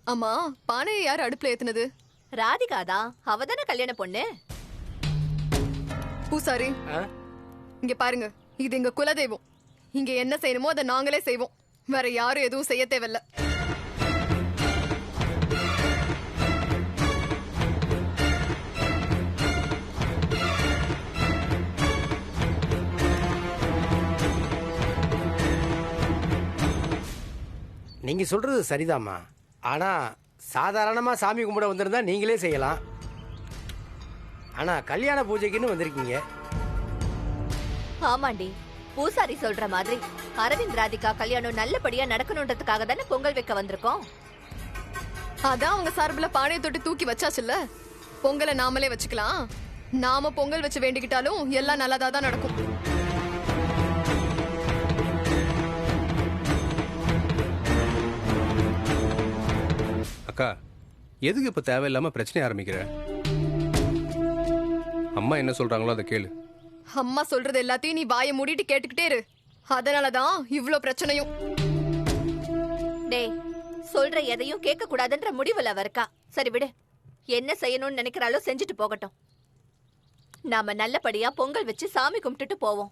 ஆமா, பானையை யார் அடுப்புல ஏத்துனது? ராதிகாதான். அவதானே கல்யாண பொண்ணு. பூசாரி, இங்க பாருங்க, இது எங்க குலதெய்வம். இங்க என்ன செய்யணுமோ அதை நாங்களே செய்வோம். வேற யாரும் எதுவும் செய்ய தேவையில்ல. நீங்க சொல்றது சரிதாம்மா. ஆனா சாதாரணமா சாமி கும்பிட வந்திருந்தா நீங்களே செய்யலாம். ஆனா கல்யாண பூஜைக்குன்னு வந்திருக்கீங்க. ஆமாண்டி, பூசாரி சொல்ற மாதிரி அரவிந்த் ராதிகா கல்யாணம் நல்லபடியா நடக்கணுன்றதுக்காக தானே பொங்கல் வைக்க வந்திருக்கோம். அதான் அவங்க சார்பில பானையை தொட்டு தூக்கி வச்சாச்சுல்ல. பொங்கலை நாமளே வச்சுக்கலாம். நாம பொங்கல் வச்சு வேண்டிக்கிட்டாலும் எல்லாம் நல்லதா தான் நடக்கும். அக்கா, எதுக்கு இப்ப தேவையில்லாம பிரச்சனை ஆரம்பிக்கிற? அம்மா என்ன சொல்றாங்களோ அதை கேளு. அம்மா சொல்றது எல்லாத்தையும் நீ வாயை மூடிட்டு கேட்டுக்கிட்டே இரு. அதனாலதான் இவ்ளோ பிரச்சனையும். டேய், சொல்ற எதையும் கேட்க கூடாதுன்ற முடிவுல அவ. சரி விடு, என்ன செய்யணும்னு நினைக்கிறாளோ செஞ்சுட்டு போகட்டும். நாம நல்லபடியா பொங்கல் வச்சு சாமி கும்பிட்டுட்டு போவோம்.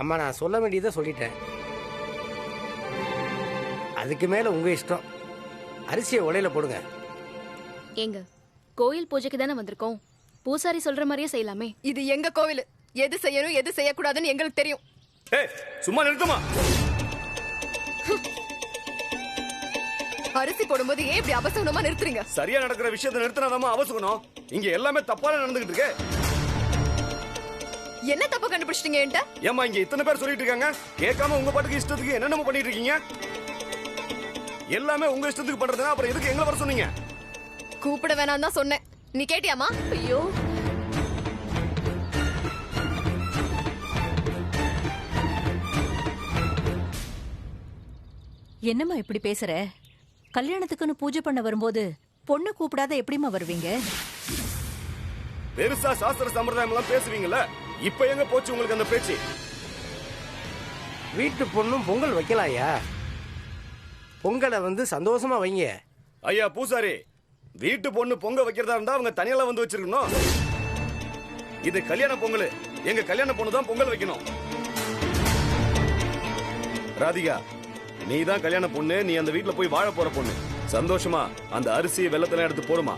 அம்மா, நான் சொல்ல வேண்டியதை சொல்லிட்டேன். அதுக்கு மேல உங்க இஷ்டம். அரிசியை உலையில போடுங்க. ஏங்க, கோயில் பூஜைக்கு தானே வந்திருக்கோம். பூசாரி சொல்ற மாதிரியே செய்யலாமே. இது எங்க கோவில். எது செய்யணும் எது செய்யக்கூடாதுன்னு எங்களுக்கு தெரியும். சும்மா நிறுத்துமா. அரிசி போடும்போது ஏன் இப்படி அவசரமா நிறுத்துறீங்க? சரியா நடக்கிற விஷயத்தை நிறுத்தினாதாமா அவசரம். இங்க எல்லாமே தப்பால நடந்துகிட்டு இருக்கு. என்ன தப்பு கண்டுபிடிச்சிட்டீங்க என்கிட்ட? ஏமா இங்க இத்தனை பேர் சொல்லிட்டு இருக்காங்க, கேட்காம உங்க பாட்டுக்கு இஷ்டத்துக்கு என்னென்ன பண்ணிட்டு இருக்கீங்க? எல்லாமே உங்க இஷ்டத்துக்கு பண்றதுனா அப்புறம் எதுக்கு எங்களை வர சொன்னீங்க? கூப்பிட வேணாம் தான் சொன்னேன். நீ கேட்டியாமா? ஐயோ, என்னம்மா இப்படி பேசுற? கல்யாணத்துக்குன்னு பூஜை பண்ண வரும்போது பொண்ணு கூப்பிடாத எப்படிமா வருவீங்க? பெருசா சாஸ்திர சம்பிரதாயம் எல்லாம் பேசுவீங்கல்ல, இப்ப எங்க போச்சு உங்களுக்கு அந்த பேச்சு? வீட்டு பொண்ணும் பொங்கல் வைக்கலாயா? பொங்கலை சந்தோஷமா வைங்க. ஐயா பூசாரி, வீட்டு பொண்ணு பொங்க வைக்கிறதா இருந்தா அவங்க தனியால வச்சிருக்கணும். இது கல்யாண பொங்கல். எங்க கல்யாண பொண்ணு தான் பொங்கல் வைக்கணும். ராதிகா, நீ தான் கல்யாண பொண்ணு. நீ அந்த வீட்டுல போய் வாழ போற பொண்ணு. சந்தோஷமா அந்த அரிசி வெள்ளத்தெல்லாம் எடுத்து போடுமா.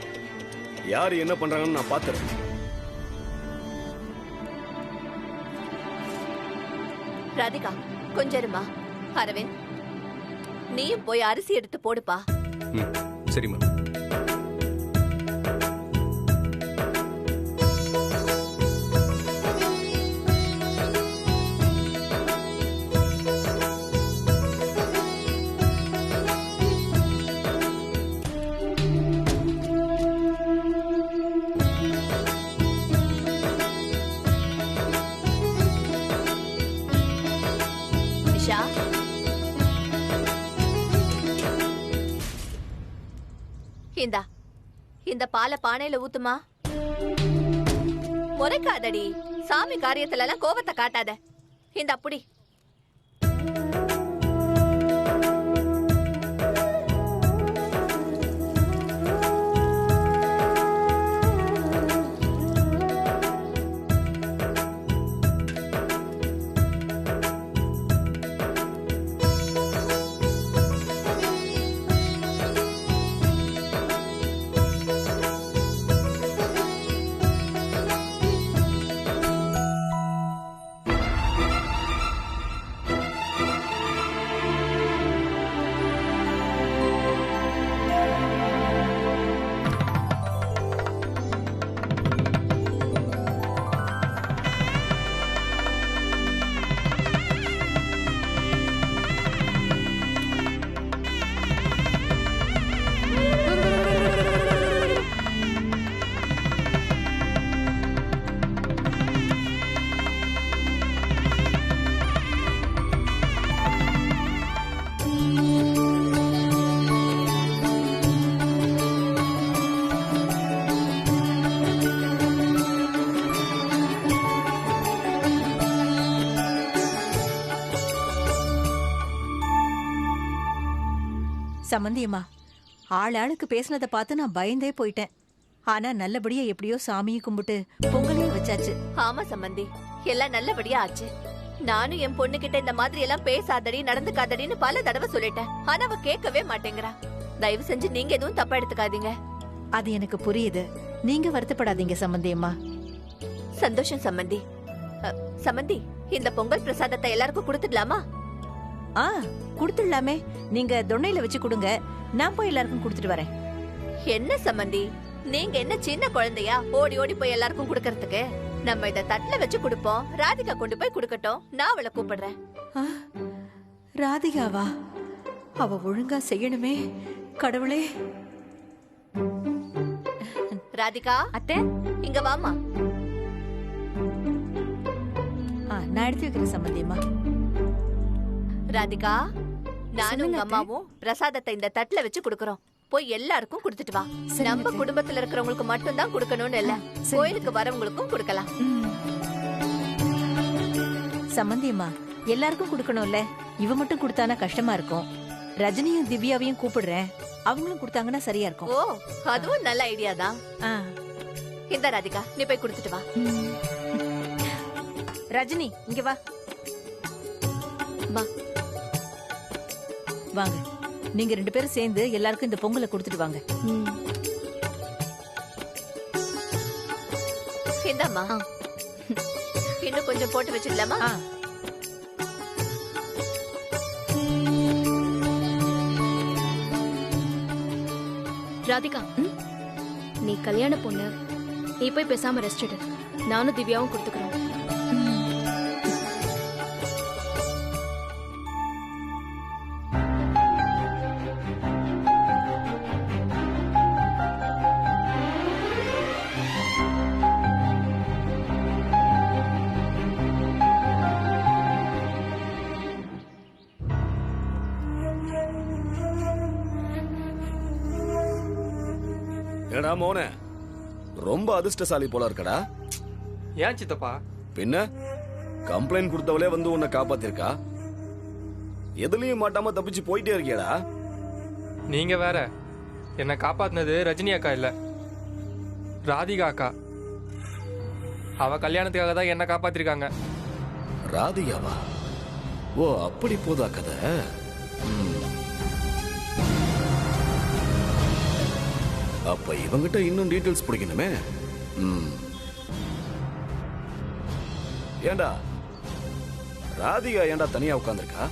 யாரு என்ன பண்றாங்கன்னு நான் பாத்துறேன். ராதிகா கொஞ்சம் இருமா. அரவிந்த், நீயும் போய் அரிசி எடுத்து போடுப்பா. சரிம்மா. நிஷா, இந்த பாலை பானையில ஊத்துமா. முறைக்காதடி. சாமி காரியத்துல எல்லாம் கோபத்தை காட்டாத. இந்த அப்படி சம்மந்தியம்மா, ஆளாளுக்கு பேசினதை பார்த்து நான் பயந்தே போயிட்டேன். ஆனா நல்லபடியா எப்படியோ சாமியை கும்பிட்டு பொங்கலையும் வச்சாச்சு. ஆமா சம்பந்தி, எல்லாம் நல்லபடியா ஆச்சு. நானும் என் பொண்ணு கிட்ட இந்த மாதிரி எல்லாம் பேசாதடி நடந்துக்காதடின்னு பல தடவை சொல்லிட்டேன். ஆனா அவ கேட்கவே மாட்டேங்கிறா. தயவு செஞ்சு நீங்க எதுவும் தப்பா எடுத்துக்காதீங்க. அது எனக்கு புரியுது. நீங்க வருத்தப்படாதீங்க சம்மந்தியம்மா. சந்தோஷம் சம்பந்தி. சம்பந்தி, இந்த பொங்கல் பிரசாதத்தை எல்லாருக்கும் கொடுத்துடலாமா? ஆ, கொடுத்துடலாமே. நீங்க தொண்டையில வச்சு கொடுங்க, நான் போய் எல்லாருக்கும் கொடுத்துட்டு வரேன். என்ன சம்பந்தி, நீங்க என்ன சின்ன குழந்தையா ஓடி ஓடி போய் எல்லாருக்கும் கொடுக்கறதுக்கு? நம்ம இத தட்டுல வச்சு கொடுப்போம். ராதிகா கொண்டு போய் கொடுக்கட்டும். நான் அவளை கூப்பிடுறேன். ஆ, ராதிகாவா? அவ ஒழுங்கா செய்யணுமே. கடவுளே. ராதிகா அத்தை, இங்க வாமா. நான் எடுத்து வைக்கிறேன் சம்மந்தியம்மா. ராதிகா, நானும் சொல்லுங்க உங்க அத்தை. அம்மாவும் பிரசாதத்தை இந்த தட்டுல வச்சு கொடுக்கறோம். போய் எல்லாருக்கும் கொடுத்துட்டு வா. சரிங்க நம்ம அத்தை. குடும்பத்துல இருக்கிறவங்களுக்கு மட்டும் தான் கொடுக்கணும்னு இல்ல, கோயிலுக்கு வரவங்களுக்கும் கொடுக்கலாம். சம்மந்தியம்மா, எல்லாருக்கும் கொடுக்கணும்ல. இவ மட்டும் கொடுத்தானா கஷ்டமா இருக்கும். ரஜினியும் திவ்யாவையும் கூப்பிடுறேன். அவங்களும் கொடுத்தாங்கன்னா சரியா இருக்கும். ஓ, அதுவும் நல்ல ஐடியா தான். ஆ. இந்த ராதிகா, நீ போய் கொடுத்துட்டு வா. ரஜினி, இங்க வா. வா. வாங்க, நீங்க 2 பேரும் சேர்ந்து எல்லாருக்கும் இந்த பொங்கலை கொடுத்துட்டு வாங்க. இந்தாம்மா. ஆ. இன்னும் கொஞ்சம் போட்டு வச்சிடலாமா? ஆ. ராதிகா, நீ கல்யாண பொண்ணு, நீ போய் பேசாம ரெஸ்ட் எடு. நானும் திவ்யாவும் கொடுத்துக்கிறோம். ஏடா மோனே, ரொம்ப அதிர்ஷ்டசாலி போல இருக்கடா. ஏன் சித்தப்பா? பின்ன கம்ப்ளைண்ட் கொடுத்தவளே வந்து உன்னை காப்பாத்திருக்கா. எதுலயும் மாட்டாம தப்பிச்சு போயிட்டே இருக்கியடா. நீங்க வேற. என்னை காப்பாத்தினது ரஜினி அக்கா இல்ல, ராதிகா அக்கா. அவ கல்யாணத்துக்காக தான் என்ன காப்பாத்திருக்காங்க. ராதிகாவா? ஓ, அப்படி போதா கதை. அப்ப இவங்கிட்ட இன்னும் டீடைல்ஸ் பிடிக்கணுமே. ஏண்டா ராதிகா ஏண்டா தனியா உட்கார்ந்திருக்கா?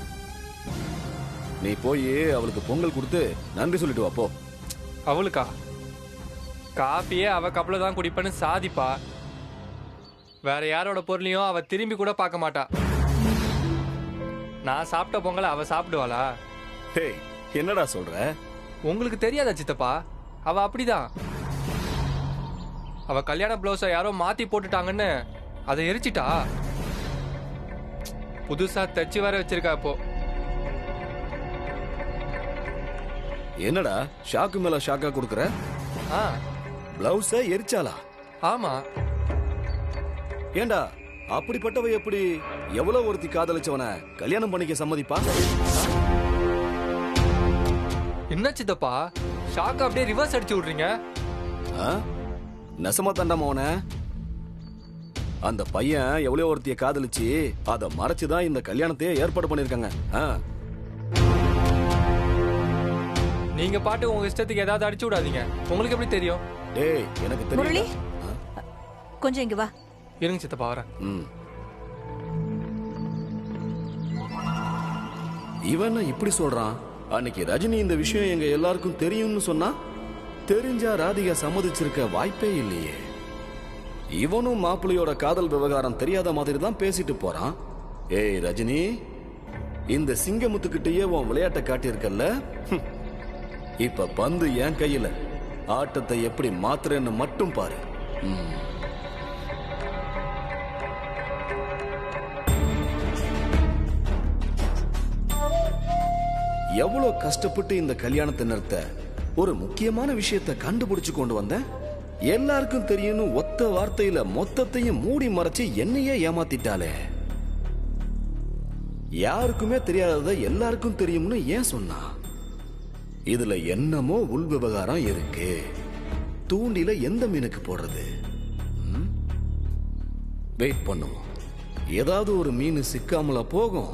நீ போய் அவளுக்கு பொங்கல் கொடுத்து நன்றி சொல்லிட்டு வா போ. அவளுக்கா? காப்பியே அவ கப்பல தான் குடிப்பேன்னு சாதிப்பா. வேற யாரோட பொருளையும் அவ திரும்பி கூட பார்க்க மாட்டா. நான் சாப்பிட்ட பொங்கலை அவ சாப்பிடுவாளா? ஹே, என்னடா சொல்ற? உங்களுக்கு தெரியாதா சித்தப்பா? அவ அப்படிதான். அவ கல்யாண பிளவுஸை யாரோ மாத்தி போட்டுட்டாங்கன்னு அதை எரிச்சிட்டா. புதுசா தச்சு வேற வச்சிருக்கா இப்போ. என்னடா ஷாக்கு மேல ஷாக்கா கொடுக்கற? ஆ, பிளவுஸ எரிச்சாளா? ஆமா. ஏண்டா அப்படிப்பட்டவ எப்படி எவ்வளவு ஒருத்தி காதலிச்சவன கல்யாணம் பண்ணிக்க சம்மதிப்பா? என்ன சித்தப்பா ஷாக் அப்படியே ரிவர்ஸ் அடிச்சு விடுறீங்க? நெசமா தண்டமோன அந்த பையன் எவ்வளவு ஒருத்திய காதலிச்சு அதை மறைச்சுதான் இந்த கல்யாணத்தையே ஏற்பாடு பண்ணிருக்காங்க. நீங்க பாட்டு உங்க இஷ்டத்துக்கு ஏதாவது அடிச்சு விடாதீங்க. உங்களுக்கு எப்படி தெரியும்? டேய், எனக்கு முரளி, தெரியல. கொஞ்சம் இங்க வா. இருங்க சித்தப்பா வரேன். இவன் இப்படி சொல்றான். அன்னைக்கு ரஜினி இந்த விஷயம் எங்க எல்லாருக்கும் தெரியும்னு சொன்னா, தெரிஞ்சா ராதிகா சம்மதிச்சிருக்க வாய்ப்பே இல்லையே. இவனும் மாப்பிள்ளையோட காதல் விவகாரம் தெரியாத மாதிரி தான் பேசிட்டு போறான். ஏய் ரஜினி, இந்த சிங்கமுத்துக்கிட்டயே உன் விளையாட்டை காட்டியிருக்கல்ல. இப்ப பந்து என் கையில. ஆட்டத்தை எப்படி மாத்துறேன்னு மட்டும் பாரு. எவ்வளவு கஷ்டப்பட்டு இந்த கல்யாணத்தை நிறுத்த ஒரு முக்கியமான விஷயத்தை கண்டுபிடிச்சு கொண்டு வந்தேன். எல்லாருக்கும் தெரியும்னு ஒத்த வார்த்தையில மொத்தத்தையும் மூடி மறைச்சு என்னையே ஏமாத்திட்டாளே. யாருக்குமே தெரியாததை எல்லாருக்கும் தெரியும்னு ஏன் சொன்னா? இதுல என்னமோ உள் விவகாரம் இருக்கு. தூண்டில எந்த மீனுக்கு போடுறது? வெயிட் பண்ணுவோம். ஏதாவது ஒரு மீன் சிக்காமல போகும்.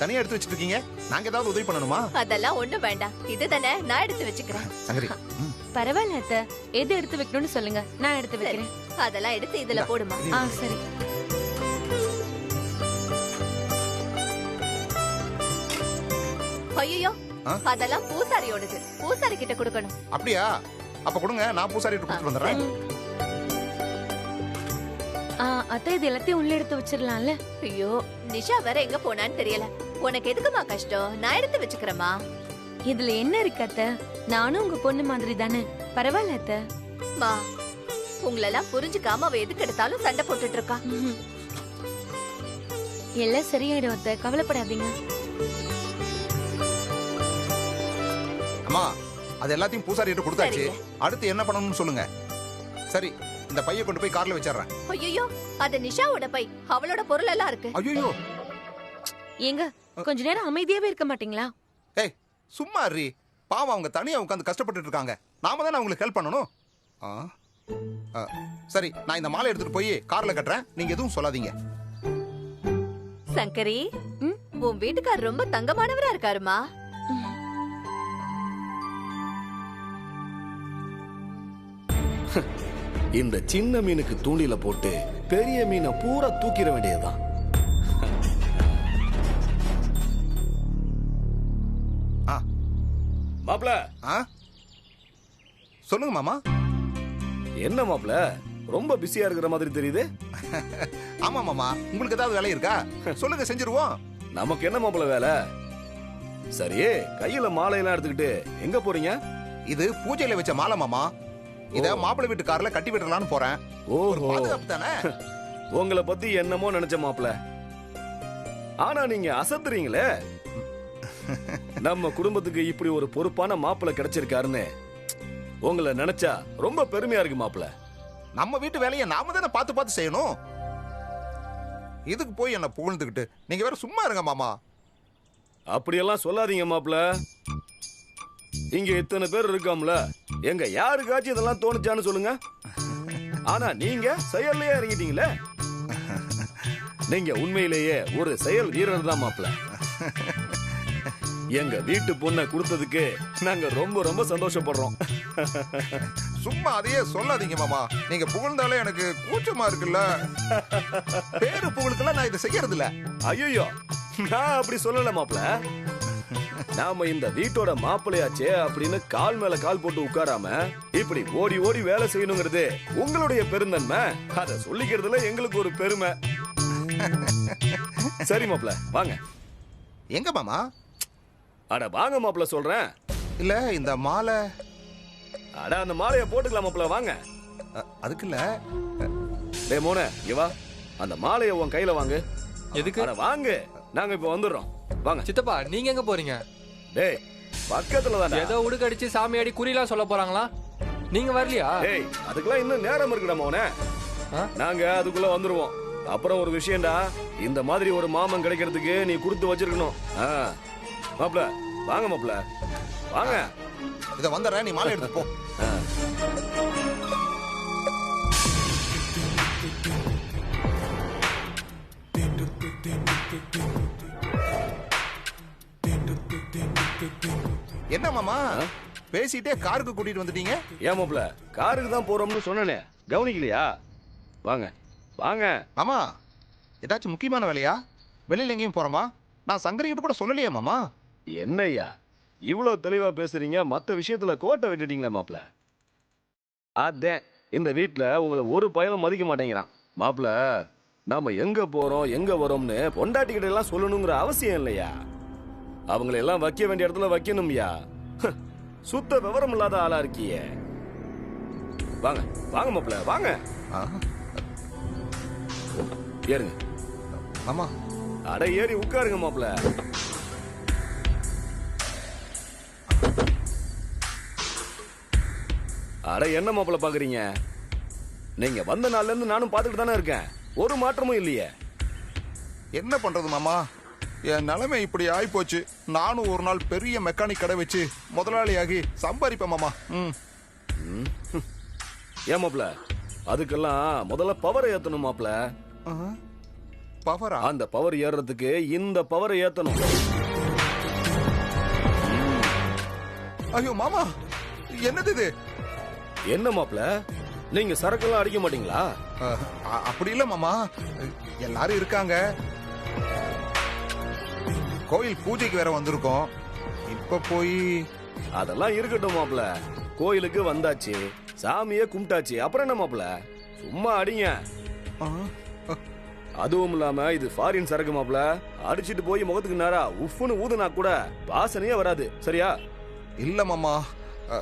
தனியா எடுத்து வச்சிட்டு இருக்கீங்க, நாங்க ஏதாவது உதவி பண்ணணுமா? அதெல்லாம் ஒண்ணும் வேண்டாம், இதுதானே நான் எடுத்து வச்சுக்கிறேன். சங்கரி, பரவாயில்ல அத்தை, எது எடுத்து வைக்கணும்னு சொல்லுங்க, நான் எடுத்து வைக்கிறேன். அதெல்லாம் எடுத்து இதுல போடுமா. சரி. ஐயோ, அதெல்லாம் பூசாரியோடது, பூசாரி கிட்ட கொடுக்கணும். அப்படியா? அப்ப கொடுங்க, நான் பூசாரி கிட்ட கொடுத்து வந்துடுறேன். அத்தை, இது எல்லாத்தையும் உள்ள எடுத்து வச்சிடலாம்ல? ஐயோ, நிஷா வேற எங்க போனான்னு தெரியல. உனக்கு எதுக்குமா கஷ்டம்? நான் எடுத்து வச்சுக்கிறேமா. இதுல என்ன இருக்கு அத்தை? நானும் உங்க பொண்ணு மாதிரி தானே, பரவாயில்ல அத்தை. மா, உங்களெல்லாம் புரிஞ்சுக்காம அவ எதுக்கு எடுத்தாலும் சண்டை போட்டுட்டு இருக்கா. எல்லாம் சரியாயிடும் அத்தை, கவலைப்படாதீங்க. அம்மா, அது எல்லாத்தையும் பூசாரி கிட்ட கொடுத்தாச்சு. அடுத்து என்ன பண்ணணும்னு சொல்லுங்க. சரி, இந்த பைய கொண்டு போய் கார்ல வச்சிடுறேன். ஐயோ, அது நிஷாவோட பை, அவளோட பொருள் எல்லாம் இருக்கு. ஐயோ, ஏங்க கொஞ்ச நேரம் அமைதியாவே இருக்க மாட்டீங்களா? ஏய், சும்மா இருடி. பாவம், அவங்க தனியா உட்காந்து கஷ்டப்பட்டுட்டு இருக்காங்க. நாம தானே அவங்களுக்கு ஹெல்ப் பண்ணணும். சரி, நான் இந்த மாலை எடுத்துட்டு போய் கார்ல கட்டுறேன், நீங்க எதுவும் சொல்லாதீங்க. சங்கரி, உன் வீட்டுக்காரர் ரொம்ப தங்கமானவரா இருக்காருமா. இந்த சின்ன மீனுக்கு தூண்டில போட்டு பெரிய மீனை பூரா தூக்கிட வேண்டியதுதான். மாப்ள, சொல்லுங்க மாமா. என்ன மாப்ள, ரொம்ப பிஸியா இருக்கிற மாதிரி தெரியுது. ஆமா மாமா, உங்களுக்கு ஏதாவது வேலை இருக்கா? சொல்லுங்க, செஞ்சிருவோம். நமக்கு என்ன மாப்ள வேலை? சரி, கையில மாலையெல்லாம் எடுத்துக்கிட்டு எங்க போறீங்க? இது பூஜையில வச்ச மாலை மாமா. இத மாப்பிள்ளை வீட்டு கார்ல கட்டி விடலாம்னு போறேன். ஓஹோ, தானே. உங்களை பத்தி என்னமோ நினைச்ச மாப்ள. ஆனா நீங்க அசத்துறீங்களே. நம்ம குடும்பத்துக்கு இப்படி ஒரு பொறுப்பான மாப்பிள்ளை கிடைச்சிருக்காருன்னு உங்களை நினைச்சா ரொம்ப பெருமையா இருக்கு மாப்ள. நம்ம வீட்டு வேலையை நாம தானே பார்த்து பார்த்து செய்யணும். இதுக்கு போய் என்ன புகழ்ந்துக்கிட்டு நீங்க வேற சும்மா இருங்க மாமா. அப்படியெல்லாம் சொல்லாதீங்க மாப்ள. இங்க இத்தனை பேர் இருக்காம்ல, எங்க யாருக்காச்சும் இதெல்லாம் தோணுச்சான்னு சொல்லுங்க. ஆனா நீங்க செயல்லையே இறங்கிட்டீங்களே. நீங்க உண்மையிலேயே ஒரு செயல் வீரர் தான் மாப்ள. எங்க வீட்டு பொண்ணை கொடுத்ததுக்கு நாங்க ரொம்ப ரொம்ப சந்தோஷப்படுறோம். சும்மா அதையே சொல்லாதீங்க மாமா. நீங்க புகழ்ந்தாலே எனக்கு கூச்சமா இருக்குல்ல. பேரு புகழுக்கெல்லாம் நான் இதை செய்யறது இல்ல. ஐயோ, நான் அப்படி சொல்லல மாப்ள. நாம இந்த வீட்டோட மாப்பிள்ளையாச்சே அப்படின்னு கால் மேல கால் போட்டு உட்காராம இப்படி ஓடி ஓடி வேலை செய்யணுங்கிறது உங்களுடைய பெருந்தன்மை. அத சொல்லிக்கிறதுல எங்களுக்கு ஒரு பெருமை. சரி மாப்ள, வாங்க. எங்க மாமா? அட வாங்க மாப்ள சொல்றேன். இல்ல, இந்த மாலை. அட அந்த மாலையை போட்டுக்கலாம் மாப்ள, வாங்க. அதுக்கு இல்ல. டேய் மோனே, இங்க வா. அந்த மாலையை உன் கையில வாங்கு. எதுக்கு? அட வாங்க, நாங்க இப்ப வந்துடுறோம். வாங்க. சித்தப்பா, நீங்க எங்க போறீங்க? டேய், பக்கத்துல தானே. ஏதோ உடுக்கடிச்சு சாமியாடி குறிலாம் சொல்ல போறாங்களா? நீங்க வரலையா? டேய், அதுக்கெல்லாம் இன்னும் நேரம் இருக்குடா மோனே. நாங்க அதுக்குள்ள வந்துருவோம். அப்புறம் ஒரு விஷயம்டா, இந்த மாதிரி ஒரு மாமன் கிடைக்கிறதுக்கு நீ கொடுத்து வச்சிருக்கணும். மாப்ள, வாங்க மாப்ள, வாங்க. இத வந்துடுறேன், நீ மாலை எடுத்து போ. என்ன மாமா, பேசிட்டே காருக்கு கூட்டிட்டு வந்துட்டீங்க? ஏன் மாப்ள, காருக்கு தான் போறோம்னு சொன்னனே, கவனிக்கலையா? வாங்க வாங்க. மாமா, ஏதாச்சும் முக்கியமான வேலையா? வெளியில எங்கேயும் போறோமா? நான் சங்கரிக்கிட்ட கூட சொல்லலையே மாமா. என்னய்யா இவ்வளவு தெளிவா பேசுறீங்க, மத்த விஷயத்துல கோட்டை விட்டுட்டீங்களே மாப்ள. அதே இந்த வீட்டுல உங்களை ஒரு பயனும் மதிக்க மாட்டேங்கிறான் மாப்ள. நாம எங்க போறோம் எங்க வரோம்னு பொண்டாட்டிக்கிட்ட எல்லாம் சொல்லணுங்கிற அவசியம் இல்லையா. அவங்களை எல்லாம் வைக்க வேண்டிய இடத்துல வைக்கணும்யா. சுத்த விவரம் இல்லாத ஆளா இருக்கியே. வாங்க வாங்க மாப்ள, வாங்க. ஏறுங்க. மாமா அட ஏறி உட்காருங்க மாப்ள. அட என்ன மாப்ள பாக்குறீங்க? நீங்க வந்த நாள்ல இருந்து நானும் பாத்துட்டு தானே இருக்கேன். ஒரு மாற்றமும் இல்லையே. என்ன பண்றது மாமா, என் நிலைமை இப்படி ஆயிப்போச்சு. நானும் ஒரு நாள் பெரிய மெக்கானிக் கடை வச்சு முதலாளியாகி சம்பாதிப்பேன் மாமா. ஏன் மாப்ள, அதுக்கெல்லாம் முதல்ல பவரை ஏத்தணும் மாப்ள. பவரா? அந்த பவர் ஏறதுக்கு இந்த பவரை ஏத்தணும். ஐயோ மாமா, என்னது இது? என்ன மாப்ள, நீங்க சரக்கெல்லாம் அடிக்க மாட்டீங்களா? அப்படி இல்ல மாமா, எல்லாரும் இருக்காங்க. கோயில் பூஜைக்கு வேற வந்திருக்கோம். இப்ப போய் அதெல்லாம் இருக்கட்டும் மாப்ள. கோயிலுக்கு வந்தாச்சு, சாமியே கும்பிட்டாச்சு, அப்புறம் என்ன மாப்ள? சும்மா அடிங்க. அதுவும் இல்லாம இது ஃபாரின் சரக்கு மாப்ள. அடிச்சிட்டு போய் முகத்துக்கு நேரா உஃப்னு ஊதுனா கூட வாசனையே வராது. சரியா? இல்ல மாமா,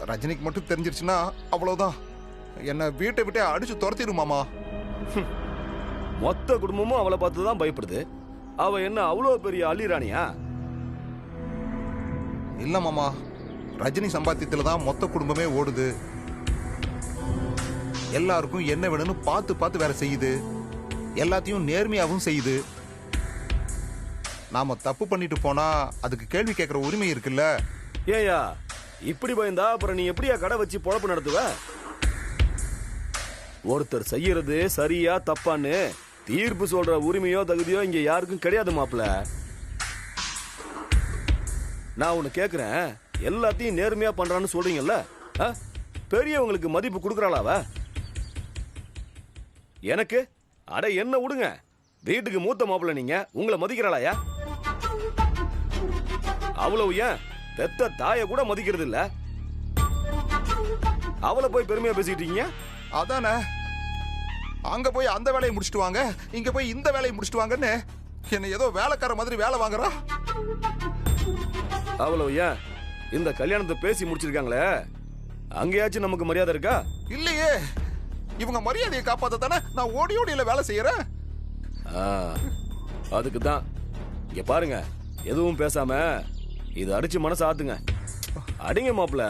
ரஜினிக்கு மட்டும் தெரிஞ்சிருச்சுன்னா அவ்வளவுதான். என்ன வீட்டை விட்டே அடிச்சு துரத்திடும் மாமா. மொத்த குடும்பமும் அவளை பார்த்து தான் பயப்படுது. அவ என்ன அவ்வளவு பெரிய அள்ளிராணியா? இல்ல மாமா, ரஜினி சம்பாத்தியத்துல தான் மொத்த குடும்பமே ஓடுது. எல்லாருக்கும் என்ன வேணும்னு பார்த்து பார்த்து வேற செய்யுது. எல்லாத்தையும் நேர்மையாவும் செய்யுது. நாம தப்பு பண்ணிட்டு போனா அதுக்கு கேள்வி கேட்கிற உரிமை இருக்குல்ல. ஏயா இப்படி பயந்தா அப்புறம் நீ எப்படியா கடை வச்சு பொழப்பு நடத்துவ? ஒருத்தர் செய்யறது சரியா தப்பான்னு தீர்ப்பு சொல்ற உரிமையோ தகுதியோ இங்க யாருக்கும் கிடையாது மாப்ள. நான் ஒண்ணு கேக்குறேன், எல்லாத்தையும் நேர்மையா பண்றான்னு சொல்றீங்கல்ல, பெரியவங்களுக்கு மதிப்பு கொடுக்கறாளாவ? எனக்கு அட என்ன விடுங்க, வீட்டுக்கு மூத்த மாப்பிள்ள நீங்க, உங்களை மதிக்கிறாளாயா? அவ்வளவு ஏன் பெத்த தாய கூட மதிக்கிறது இல்ல. அவளை போய் பெருமையா பேசிட்டு இருக்கீங்க. அதானே, அங்க போய் அந்த வேலையை முடிச்சிட்டு வாங்க, இங்க போய் இந்த வேலையை முடிச்சிட்டு வாங்கன்னு என்ன ஏதோ வேலைக்கார மாதிரி வேலை வாங்குறா. அவ்வளவு ஏன் இந்த கல்யாணத்தை பேசி முடிச்சிருக்காங்களே, அங்கேயாச்சும் நமக்கு மரியாதை இருக்கா? இல்லையே. இவங்க மரியாதையை காப்பாத்த தானே நான் ஓடி ஓடியில வேலை செய்யறேன். அதுக்கு தான் இங்க பாருங்க, எதுவும் பேசாம இது அடிச்சு மனசு ஆத்துங்க. அடிங்க மாப்ள.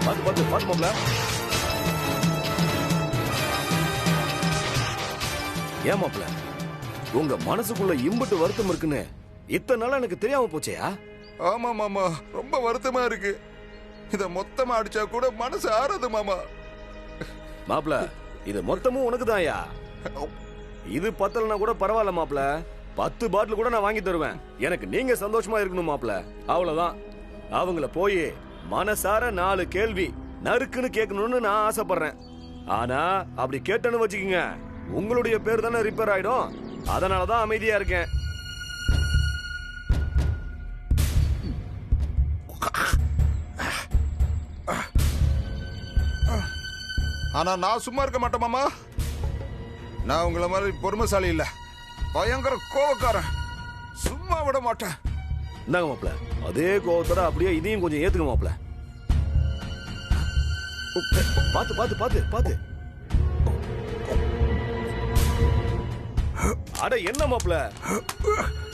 பாத்து பாத்து பாத்து மாப்ள. ஏன் மாப்ள, உங்க மனசுக்குள்ள இம்புட்டு வருத்தம் இருக்குன்னு இத்தனை நாளா எனக்கு தெரியாம போச்சேயா? ஆமா மாமா, ரொம்ப வருத்தமா இருக்கு. இத மொத்தமா அடிச்சா கூட மனசு ஆறாது மாமா. மாப்ள, இது மொத்தமும் உனக்கு தான்யா. இது பத்தலனா கூட பரவாயில்ல மாப்ள, 10 பாட்டில் கூட நான் வாங்கி தருவேன். எனக்கு நீங்க சந்தோஷமா இருக்கணும் மாப்ள, அவ்வளவுதான். அவங்கள போய் மனசார 4 கேள்வி நறுக்குன்னு கேட்கணும்னு நான் ஆசைப்படுறேன். ஆனா அப்படி கேட்டேன்னு வச்சுக்கோங்க, உங்களுடைய பேர் தானே ரிப்பேர் ஆயிடும். அதனாலதான் அமைதியா இருக்கேன். ஆனா நான் சும்மா இருக்க மாட்டேன் மாமா. நான் உங்களை மாதிரி பொறுமைசாலி இல்ல, பயங்கர கோவக்காரன். சும்மா விட மாட்டேன். இந்தாங்க மாப்ள, அதே கோவத்தோட அப்படியே இதையும் கொஞ்சம் ஏத்துக்க மாப்ள. பாத்து பாத்து பாத்து பாத்து. அட என்ன மாப்ள,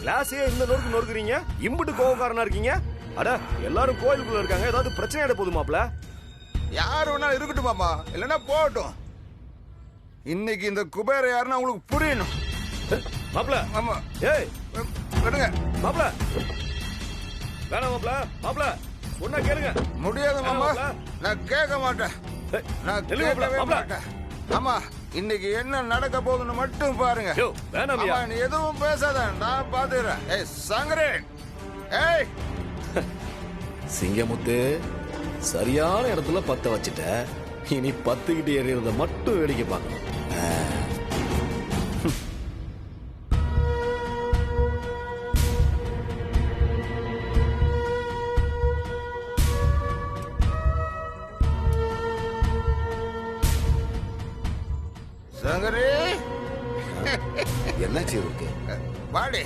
கிளாஸே இந்த நொறுக்கு நொறுக்குறீங்க, இம்புட்டு கோவக்காரனா இருக்கீங்க. அட எல்லாரும் கோயிலுக்குள்ள இருக்காங்க, ஏதாவது பிரச்சனை ஆயிட போகுது மாப்ள. யாரு வேணா இருக்கட்டும் மாமா, இல்லைன்னா போகட்டும். இன்னைக்கு இந்த குபேர யாருன்னு உங்களுக்கு புரியணும் மாப்ள. ஆமா. ஏய் விடுங்க மாப்ள, வேணாம் மாப்ள. மாப்ள சொன்னா கேளுங்க. முடியாது மாமா, நான் கேட்க மாட்டேன். நான் கேட்கவே மாட்டேன். ஆமா, இன்னைக்கு என்ன நடக்க போகுதுன்னு மட்டும் பாருங்க. வேணாமியா, நீ எதுவும் பேசாத, நான் பாத்துக்கிறேன். ஏய் சங்கரே, ஏய் சிங்கமுத்து, சரியான இடத்துல பத்த வச்சுட்ட. இனி பத்துக்கிட்டு எறியறத மட்டும் வேடிக்கை பார்க்கணும். சங்கரே, என்னாச்சு இருக்கு? வாடி.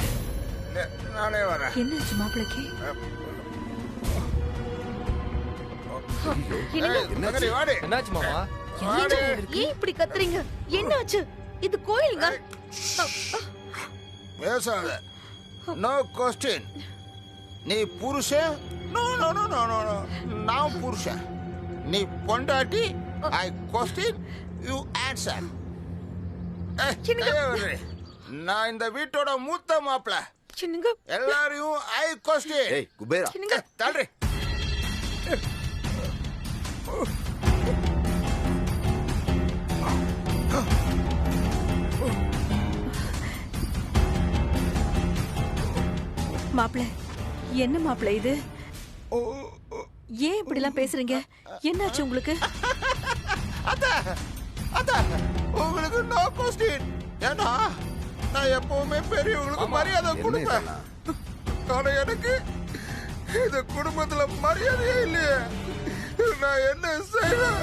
நானே வரேன். என்னாச்சு மாப்பிளைக்கு? தங்கச்சி, வாடி. என்னாச்சு மாமா? வாடி. ஏன் இப்படி கத்துறீங்க? என்னாச்சு? இது கோயிலுங்க. பேசாத. No question. நீ புருஷன்? No no no no no no. நான் புருஷன். நீ பொண்டாட்டி? I question, you answer. நான் இந்த வீட்டோட மூத்த மாப்பிள. எல்லாரையும் ஐ கொஸ்டின். ஏய் குபேரா, தள்ளுறே. மாப்பிள, என்ன மாப்பிள இது? ஏன் இப்படி எல்லாம் பேசுறீங்க? என்னாச்சு உங்களுக்கு? உங்களுக்கு நோ கொஸ்டின். ஏன்னா நான் எப்பவுமே பெரியவங்களுக்கு மரியாதை கொடுப்பேன். ஆனா எனக்கு இந்த குடும்பத்துல மரியாதையே இல்லையே. நான் என்ன செய்வேன்?